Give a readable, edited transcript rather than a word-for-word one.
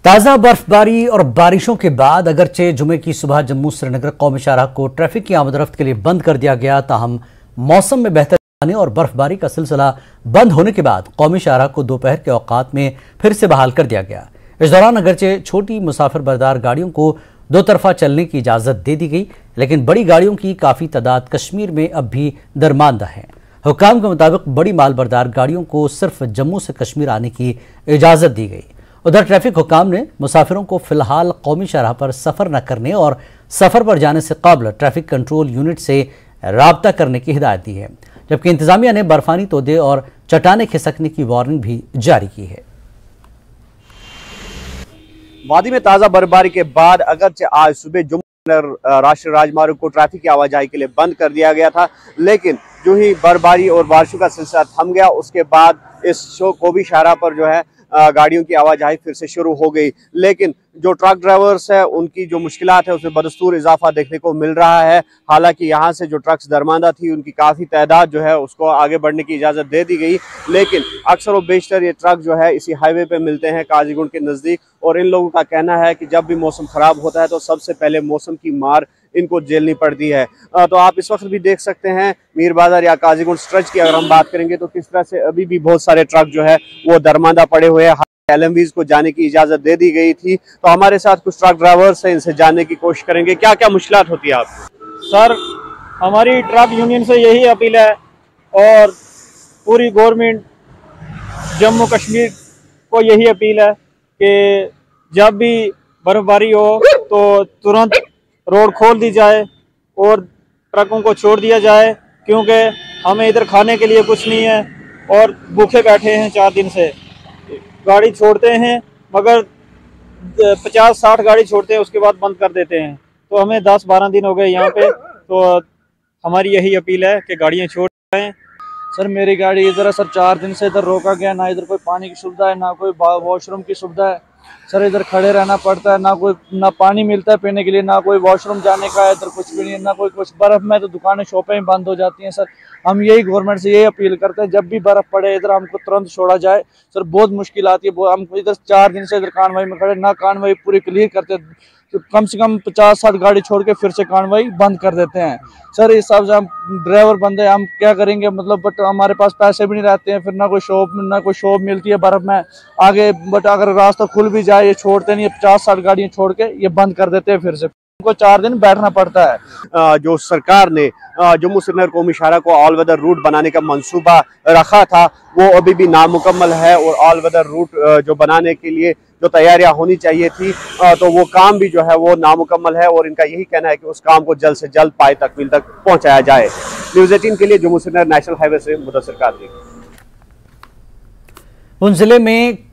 ताज़ा बर्फबारी और बारिशों के बाद अगरचे जुमे की सुबह जम्मू श्रीनगर कौमी शाहराह को ट्रैफिक की आमदरफ्त के लिए बंद कर दिया गया, ताहम मौसम में बेहतर आने और बर्फबारी का सिलसिला बंद होने के बाद कौमी शाहराह को दोपहर के औकात में फिर से बहाल कर दिया गया। इस दौरान अगरचे छोटी मुसाफिर बरदार गाड़ियों को दो तरफा चलने की इजाज़त दे दी गई, लेकिन बड़ी गाड़ियों की काफ़ी तादाद कश्मीर में अब भी दरमानदा है। हुक्काम के मुताबिक बड़ी माल बरदार गाड़ियों को सिर्फ जम्मू से कश्मीर आने की इजाज़त दी गई। उधर ट्रैफिक हुक्काम ने मुसाफिरों को फिलहाल कौमी शाहराह पर सफ़र न करने और सफ़र पर जाने से कबल ट्रैफिक कंट्रोल यूनिट से राब्ता करने की हिदायत दी है, जबकि इंतजामिया ने बर्फानी तोदे और चट्टानें खिसकने की वार्निंग भी जारी की है। वादी में ताज़ा बर्फबारी के बाद अगरचे आज सुबह जम्मू राष्ट्रीय राजमार्ग को ट्रैफिक की आवाजाही के लिए बंद कर दिया गया था, लेकिन जो ही बर्फबारी और बारिशों का सिलसिला थम गया उसके बाद इस कौमी शाहराह पर जो है गाड़ियों की आवाजाही फिर से शुरू हो गई। लेकिन जो ट्रक ड्राइवर्स है उनकी जो मुश्किलात है उसमें बदस्तूर इजाफा देखने को मिल रहा है। हालांकि यहाँ से जो ट्रक्स दरमानदा थी उनकी काफ़ी तादाद जो है उसको आगे बढ़ने की इजाज़त दे दी गई, लेकिन अक्सर व बेशतर ये ट्रक जो है इसी हाईवे पे मिलते हैं काजीगुंड के नज़दीक, और इन लोगों का कहना है कि जब भी मौसम ख़राब होता है तो सबसे पहले मौसम की मार इनको झेलनी पड़ती है। तो आप इस वक्त भी देख सकते हैं मीर बाजार या काजीगुंड स्ट्रेच की अगर हम बात करेंगे तो किस तरह से अभी भी बहुत सारे ट्रक जो है वो दरमानदा पड़े हुए हैं। LMVs को जाने की इजाजत दे दी गई थी, तो हमारे साथ कुछ ट्रक ड्राइवर्स हैं, इनसे जानने की कोशिश करेंगे क्या क्या मुश्किलात होती है आपको। सर, हमारी ट्रक यूनियन से यही अपील है और पूरी गवर्नमेंट जम्मू कश्मीर को यही अपील है कि जब भी बर्फबारी हो तो तुरंत रोड खोल दी जाए और ट्रकों को छोड़ दिया जाए, क्योंकि हमें इधर खाने के लिए कुछ नहीं है और भूखे बैठे हैं 4 दिन से। गाड़ी छोड़ते हैं मगर 50-60 गाड़ी छोड़ते हैं, उसके बाद बंद कर देते हैं। तो हमें 10-12 दिन हो गए यहाँ पे, तो हमारी यही अपील है कि गाड़ियाँ छोड़ जाएं। सर, मेरी गाड़ी इधर सर 4 दिन से इधर रोका गया, ना इधर कोई पानी की सुविधा है, ना कोई वॉशरूम की सुविधा है। सर, इधर खड़े रहना पड़ता है, ना पानी मिलता है पीने के लिए, ना कोई वॉशरूम जाने का है, इधर कुछ भी नहीं है, ना कोई कुछ। बर्फ में तो दुकानें शॉपें ही बंद हो जाती हैं। सर, हम यही गवर्नमेंट से यही अपील करते हैं, जब भी बर्फ पड़े इधर हमको तुरंत छोड़ा जाए। सर, बहुत मुश्किल आती है, हम इधर 4 दिन से इधर कानवाई में खड़े, ना कानवाई पूरी क्लियर करते, तो कम से कम 50-60 गाड़ी छोड़ के फिर से कानवाई बंद कर देते हैं। सर, इस हिसाब से हम ड्राइवर बंदे हम क्या करेंगे, मतलब बट हमारे पास पैसे भी नहीं रहते हैं, फिर ना कोई शॉप मिलती है बर्फ में आगे। बट अगर रास्ता खुल भी जाए ये छोड़ते नहीं है, 50-60 गाड़ियाँ छोड़ के ये बंद कर देते हैं, फिर से उनको 4 दिन बैठना पड़ता है। जो सरकार ने जम्मू श्रीनगर कौमी शाहराह को ऑल वेदर रूट बनाने का मंसूबा रखा था वो अभी भी नामुकम्मल है, और ऑल वेदर रूट जो बनाने के लिए जो तैयारियां होनी चाहिए थी तो वो काम भी जो है वो नामुकम्मल है, और इनका यही कहना है कि उस काम को जल्द से जल्द पाए तकमील तक पहुंचाया जाए। न्यूज़ 18 के लिए जम्मू श्रीनगर नेशनल हाईवे से मुदस्सिर कादरी। उन जिले में